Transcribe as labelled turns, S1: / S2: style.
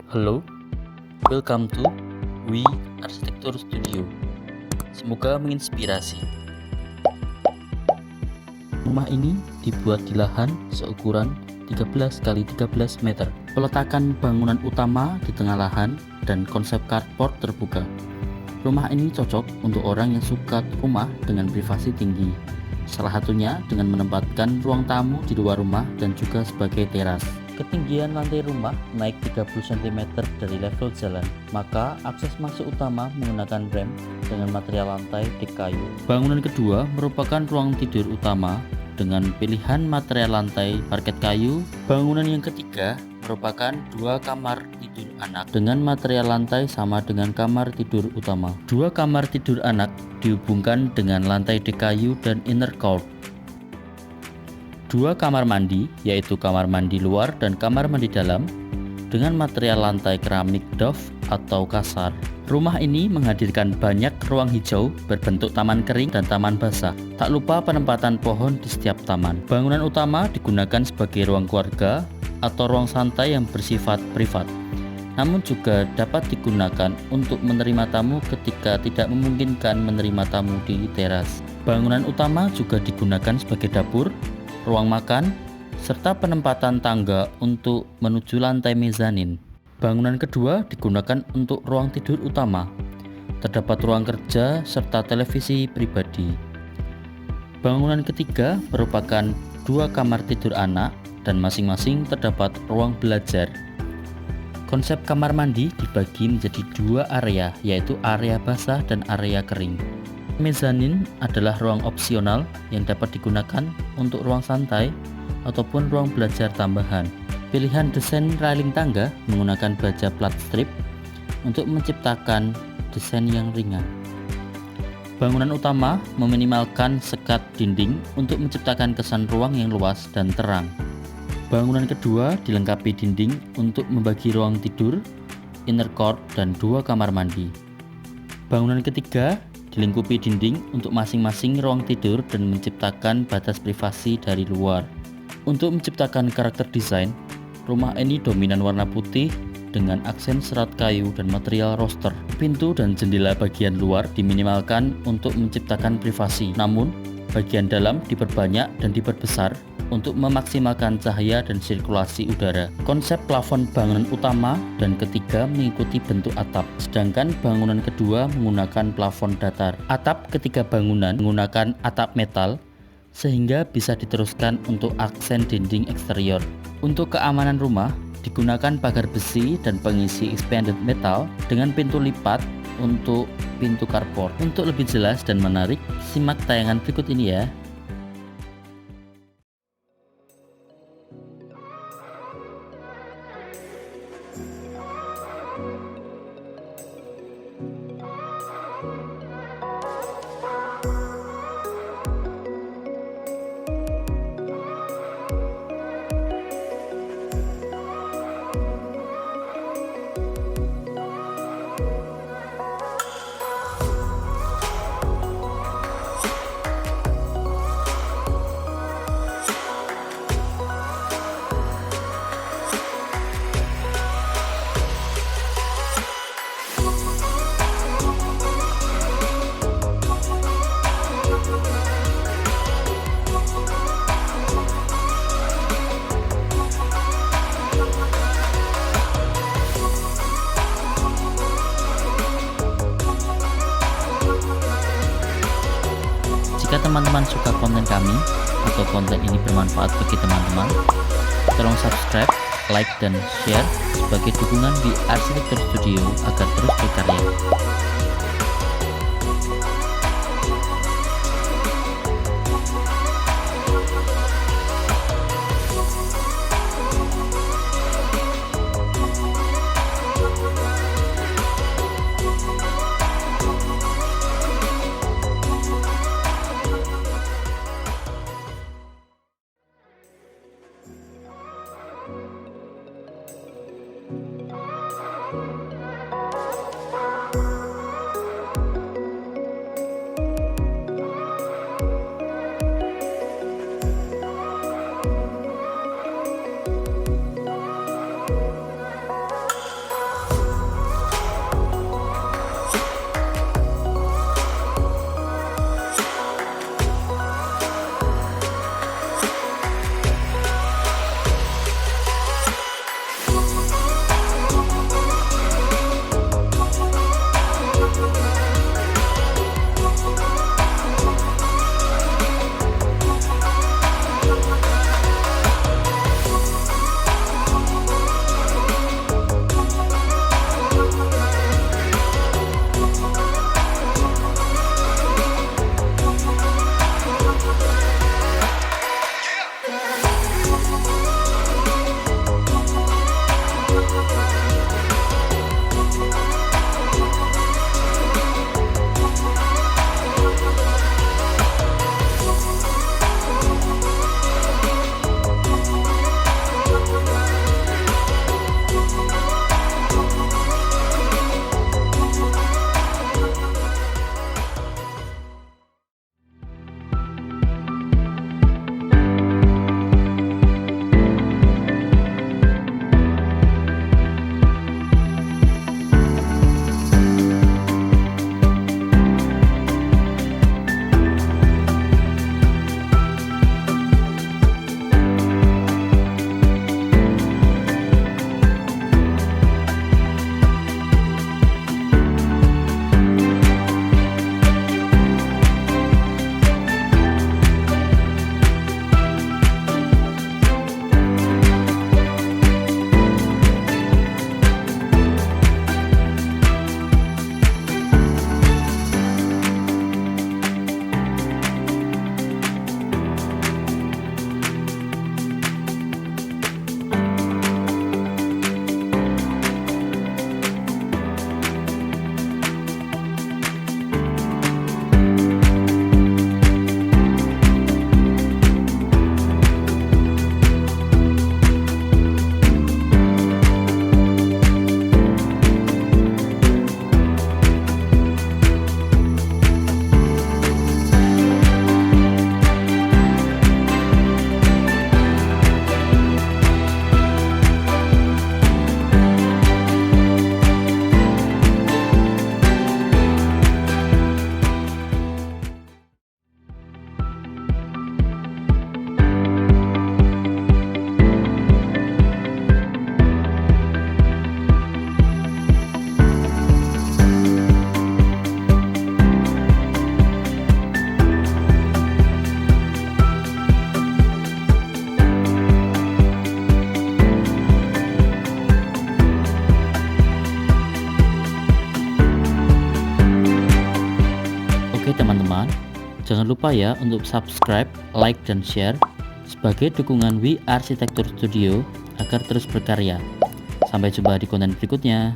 S1: Halo, welcome to We Arsitektur Studio. Semoga menginspirasi. Rumah ini dibuat di lahan seukuran 13 kali 13 meter. Peletakan bangunan utama di tengah lahan dan konsep carport terbuka. Rumah ini cocok untuk orang yang suka rumah dengan privasi tinggi. Salah satunya dengan menempatkan ruang tamu di luar rumah dan juga sebagai teras. Ketinggian lantai rumah naik 30 cm dari level jalan, maka akses masuk utama menggunakan rem dengan material lantai dek kayu. Bangunan kedua merupakan ruang tidur utama dengan pilihan material lantai parket kayu. Bangunan yang ketiga merupakan dua kamar tidur anak dengan material lantai sama dengan kamar tidur utama. Dua kamar tidur anak dihubungkan dengan lantai dek kayu dan inner court. Dua kamar mandi, yaitu kamar mandi luar dan kamar mandi dalam, dengan material lantai keramik doff atau kasar. Rumah ini menghadirkan banyak ruang hijau berbentuk taman kering dan taman basah. Tak lupa penempatan pohon di setiap taman. Bangunan utama digunakan sebagai ruang keluarga atau ruang santai yang bersifat privat, namun juga dapat digunakan untuk menerima tamu ketika tidak memungkinkan menerima tamu di teras. Bangunan utama juga digunakan sebagai dapur, ruang makan, serta penempatan tangga untuk menuju lantai mezanin. Bangunan kedua digunakan untuk ruang tidur utama. Terdapat ruang kerja serta televisi pribadi. Bangunan ketiga merupakan dua kamar tidur anak dan masing-masing terdapat ruang belajar. Konsep kamar mandi dibagi menjadi dua area, yaitu area basah dan area kering. Mezanin adalah ruang opsional yang dapat digunakan untuk ruang santai ataupun ruang belajar tambahan. Pilihan desain railing tangga menggunakan baja plat strip untuk menciptakan desain yang ringan. Bangunan utama meminimalkan sekat dinding untuk menciptakan kesan ruang yang luas dan terang. Bangunan kedua dilengkapi dinding untuk membagi ruang tidur, inner court, dan dua kamar mandi. Bangunan ketiga dilengkapi dinding untuk masing-masing ruang tidur dan menciptakan batas privasi dari luar. Untuk menciptakan karakter desain, rumah ini dominan warna putih dengan aksen serat kayu dan material roster. Pintu dan jendela bagian luar diminimalkan untuk menciptakan privasi, namun bagian dalam diperbanyak dan diperbesar untuk memaksimalkan cahaya dan sirkulasi udara. Konsep plafon bangunan utama dan ketiga mengikuti bentuk atap, sedangkan bangunan kedua menggunakan plafon datar. Atap ketiga bangunan menggunakan atap metal, sehingga bisa diteruskan untuk aksen dinding eksterior. Untuk keamanan rumah, digunakan pagar besi dan pengisi expanded metal dengan pintu lipat untuk pintu carport. Untuk lebih jelas dan menarik, simak tayangan berikut ini ya. Jika teman-teman suka konten kami atau konten ini bermanfaat bagi teman-teman, tolong subscribe, like, dan share sebagai dukungan di Arsitektur Studio agar terus berkarya. Oke teman-teman, jangan lupa ya untuk subscribe, like, dan share sebagai dukungan We Arsitektur Studio agar terus berkarya. Sampai jumpa di konten berikutnya.